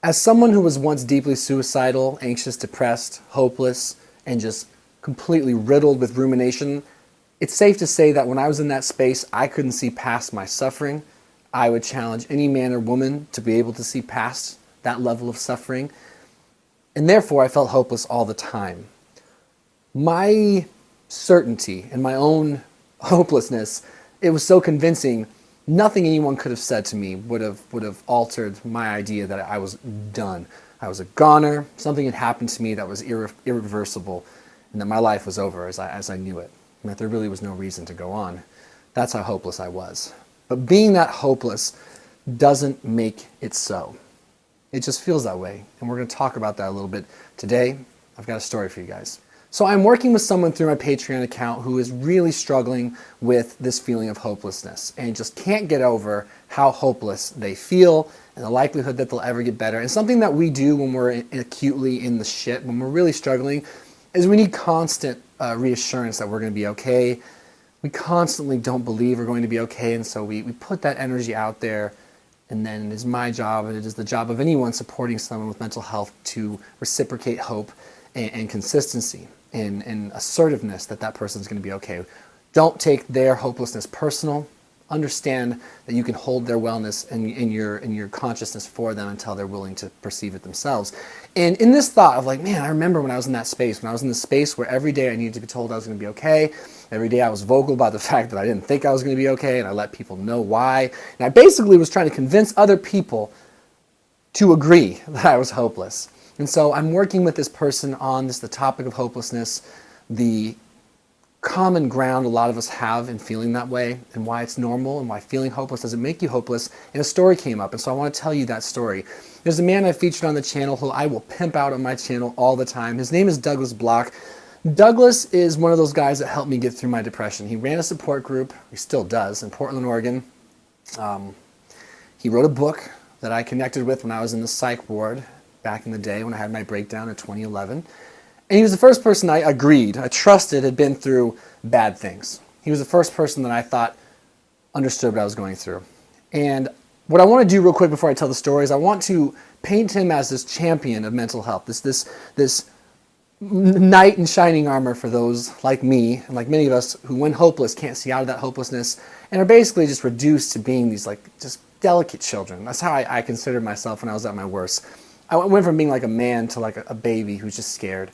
As someone who was once deeply suicidal, anxious, depressed, hopeless, and just completely riddled with rumination, it's safe to say that when I was in that space, I couldn't see past my suffering. I would challenge any man or woman to be able to see past that level of suffering. And therefore, I felt hopeless all the time. My certainty and my own hopelessness, it was so convincing, nothing anyone could have said to me would have altered my idea that I was done. I was a goner, something had happened to me that was irreversible, and that my life was over as I knew it, and that there really was no reason to go on. That's how hopeless I was. But being that hopeless doesn't make it so. It just feels that way, and we're going to talk about that a little bit today. I've got a story for you guys. So I'm working with someone through my Patreon account who is really struggling with this feeling of hopelessness and just can't get over how hopeless they feel and the likelihood that they'll ever get better. And something that we do when we're acutely in the shit, when we're really struggling, is we need constant reassurance that we're going to be okay. We constantly don't believe we're going to be okay, and so we put that energy out there, and then it is my job, and it is the job of anyone supporting someone with mental health to reciprocate hope and consistency and assertiveness that that person's going to be okay. Don't take their hopelessness personal. Understand that you can hold their wellness in your consciousness for them until they're willing to perceive it themselves. And in this thought of like, man, I remember when I was in that space, when I was in the space where every day I needed to be told I was going to be okay. Every day I was vocal about the fact that I didn't think I was going to be okay, and I let people know why. And I basically was trying to convince other people to agree that I was hopeless. And so I'm working with this person on the topic of hopelessness, the common ground a lot of us have in feeling that way, and why it's normal, and why feeling hopeless doesn't make you hopeless. And a story came up, and so I want to tell you that story. There's a man I featured on the channel who I will pimp out on my channel all the time. His name is Douglas Block. Douglas is one of those guys that helped me get through my depression. He ran a support group, he still does, in Portland, Oregon. He wrote a book that I connected with when I was in the psych ward back in the day when I had my breakdown in 2011. And he was the first person I trusted had been through bad things. He was the first person that I thought understood what I was going through. And what I want to do real quick before I tell the story is I want to paint him as this champion of mental health, this knight in shining armor for those like me and like many of us who, when hopeless, can't see out of that hopelessness and are basically just reduced to being these like just delicate children. That's how I considered myself when I was at my worst. I went from being like a man to like a baby who's just scared,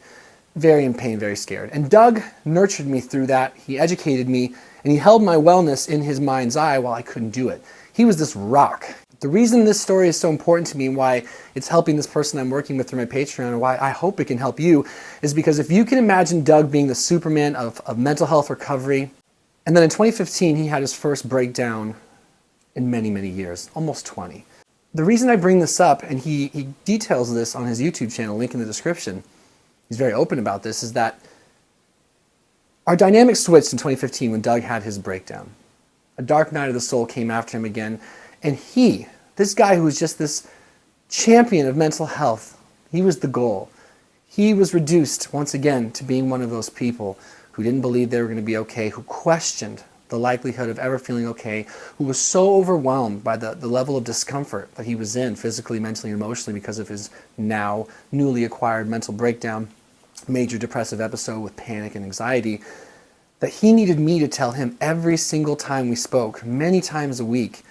very in pain, very scared. And Doug nurtured me through that. He educated me, and he held my wellness in his mind's eye while I couldn't do it. He was this rock. The reason this story is so important to me and why it's helping this person I'm working with through my Patreon and why I hope it can help you is because if you can imagine Doug being the Superman of mental health recovery, and then in 2015 he had his first breakdown in many, many years, almost 20. The reason I bring this up, and he details this on his YouTube channel, link in the description, he's very open about this, is that our dynamic switched in 2015 when Doug had his breakdown. A dark night of the soul came after him again, and this guy who was just this champion of mental health, he was the goal. He was reduced once again to being one of those people who didn't believe they were going to be okay, who questioned the likelihood of ever feeling okay, who was so overwhelmed by the level of discomfort that he was in physically, mentally, and emotionally because of his now newly acquired mental breakdown, major depressive episode with panic and anxiety, that he needed me to tell him every single time we spoke, many times a week,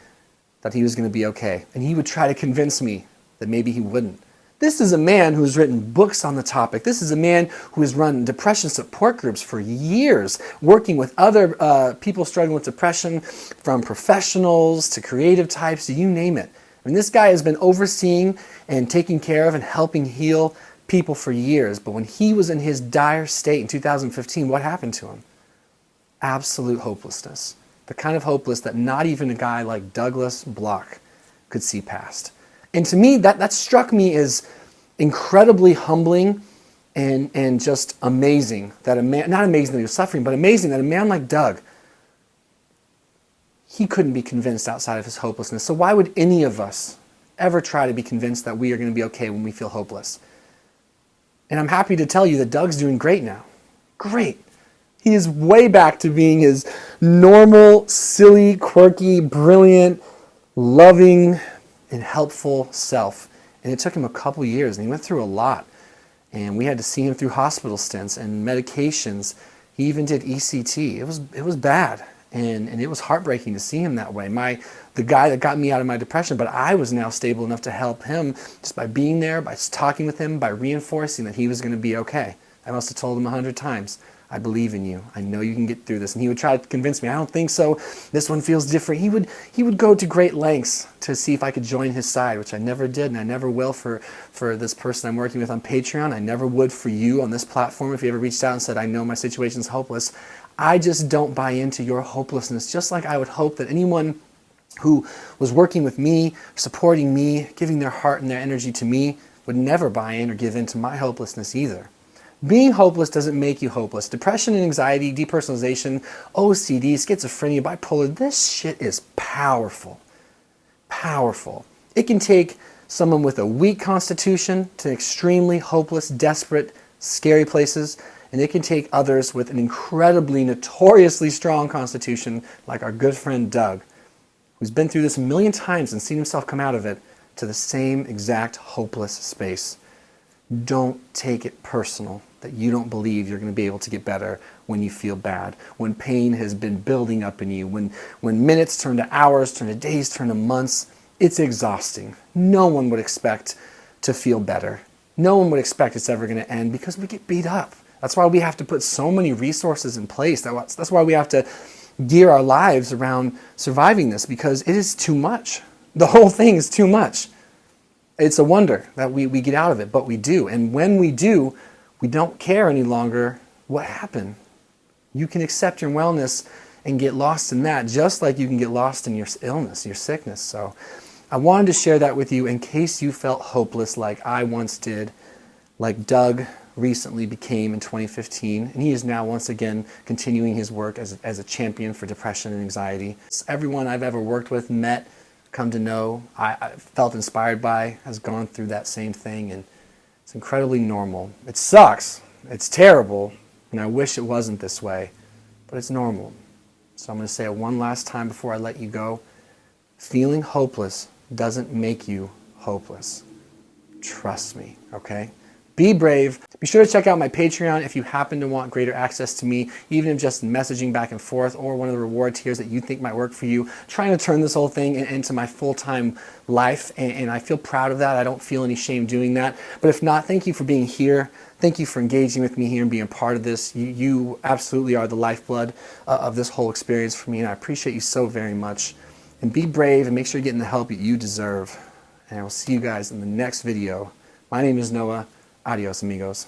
that he was going to be okay. And he would try to convince me that maybe he wouldn't. This is a man who's written books on the topic. This is a man who has run depression support groups for years, working with other people struggling with depression, from professionals to creative types, to you name it. I mean, this guy has been overseeing and taking care of and helping heal people for years. But when he was in his dire state in 2015, what happened to him? Absolute hopelessness. The kind of hopeless that not even a guy like Douglas Block could see past. And to me, that struck me as incredibly humbling and just amazing that a man, not amazing that he was suffering, but amazing that a man like Doug, he couldn't be convinced outside of his hopelessness. So why would any of us ever try to be convinced that we are going to be okay when we feel hopeless? And I'm happy to tell you that Doug's doing great now. Great. He is way back to being his normal, silly, quirky, brilliant, loving, and helpful self. And it took him a couple years, and he went through a lot. And we had to see him through hospital stints and medications. He even did ECT. It was bad, and it was heartbreaking to see him that way. The guy that got me out of my depression, but I was now stable enough to help him just by being there, by talking with him, by reinforcing that he was going to be okay. I must have told him 100 times, I believe in you. I know you can get through this. And he would try to convince me, I don't think so. This one feels different. He would go to great lengths to see if I could join his side, which I never did, and I never will for this person I'm working with on Patreon. I never would for you on this platform if you ever reached out and said, I know my situation's hopeless. I just don't buy into your hopelessness, just like I would hope that anyone who was working with me, supporting me, giving their heart and their energy to me would never buy in or give in to my hopelessness either. Being hopeless doesn't make you hopeless. Depression and anxiety, depersonalization, OCD, schizophrenia, bipolar, this shit is powerful. Powerful. It can take someone with a weak constitution to extremely hopeless, desperate, scary places, and it can take others with an incredibly, notoriously strong constitution, like our good friend Doug, who's been through this a million times and seen himself come out of it, to the same exact hopeless space. Don't take it personal that you don't believe you're going to be able to get better when you feel bad, when pain has been building up in you, when minutes turn to hours, turn to days, turn to months. It's exhausting. No one would expect to feel better. No one would expect it's ever going to end because we get beat up. That's why we have to put so many resources in place. That's why we have to gear our lives around surviving this, because it is too much. The whole thing is too much. It's a wonder that we get out of it, but we do. And when we do, we don't care any longer what happened. You can accept your wellness and get lost in that, just like you can get lost in your illness, your sickness. So I wanted to share that with you in case you felt hopeless like I once did, like Doug recently became in 2015. And he is now once again continuing his work as a champion for depression and anxiety. Everyone I've ever worked with, met, come to know, I felt inspired by, has gone through that same thing, and it's incredibly normal. It sucks, it's terrible, and I wish it wasn't this way, but it's normal. So I'm going to say it one last time before I let you go. Feeling hopeless doesn't make you hopeless. Trust me, okay? Be brave. Be sure to check out my Patreon if you happen to want greater access to me, even if just messaging back and forth, or one of the reward tiers that you think might work for you. Trying to turn this whole thing into my full-time life, and I feel proud of that. I don't feel any shame doing that. But if not, thank you for being here. Thank you for engaging with me here and being a part of this. You absolutely are the lifeblood of this whole experience for me, and I appreciate you so very much. And be brave and make sure you're getting the help that you deserve. And I will see you guys in the next video. My name is Noah. Adios, amigos.